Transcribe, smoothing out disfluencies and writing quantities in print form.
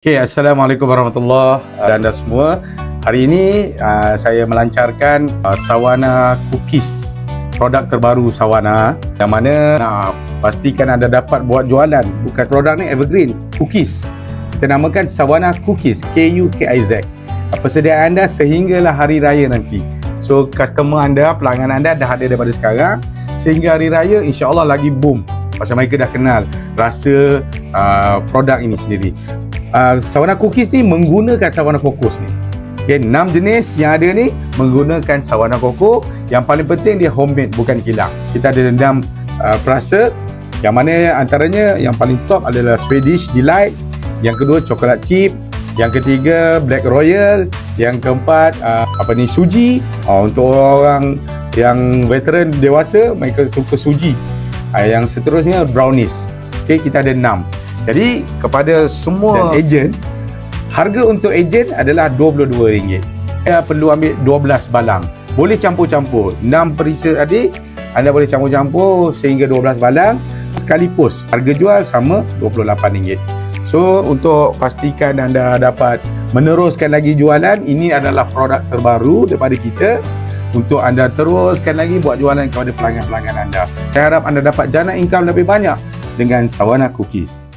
Okay, Assalamualaikum warahmatullahi anda semua. Hari ini saya melancarkan Sawana Cookies, produk terbaru Sawana, yang mana nak pastikan anda dapat buat jualan. Bukan produk ni evergreen, cookies. Kita namakan Sawana Cookies, K-U-K-I-Z. Persediaan anda sehinggalah hari raya nanti. So customer anda, pelanggan anda dah ada daripada sekarang sehingga hari raya, insya-Allah lagi boom. Pasal mereka dah kenal rasa produk ini sendiri. Sawana Cookies ni menggunakan Sawana Kokos ni. Okay, 6 jenis yang ada ni menggunakan Sawana Koko. Yang paling penting dia homemade, bukan kilang. Kita ada 6 perasa, yang mana antaranya yang paling top adalah Swedish Delight, yang kedua coklat chip, yang ketiga Black Royal, yang keempat Suji. Untuk orang yang veteran dewasa, mereka suka Suji. Yang seterusnya brownies. Okay, kita ada 6. Jadi kepada semua ejen, harga untuk ejen adalah RM22. Anda perlu ambil 12 balang. Boleh campur-campur. 6 perisa tadi anda boleh campur-campur sehingga 12 balang sekali pos. Harga jual sama RM28. So untuk pastikan anda dapat meneruskan lagi jualan, ini adalah produk terbaru daripada kita untuk anda teruskan lagi buat jualan kepada pelanggan-pelanggan anda. Saya harap anda dapat jana income lebih banyak dengan Sawana Cookies.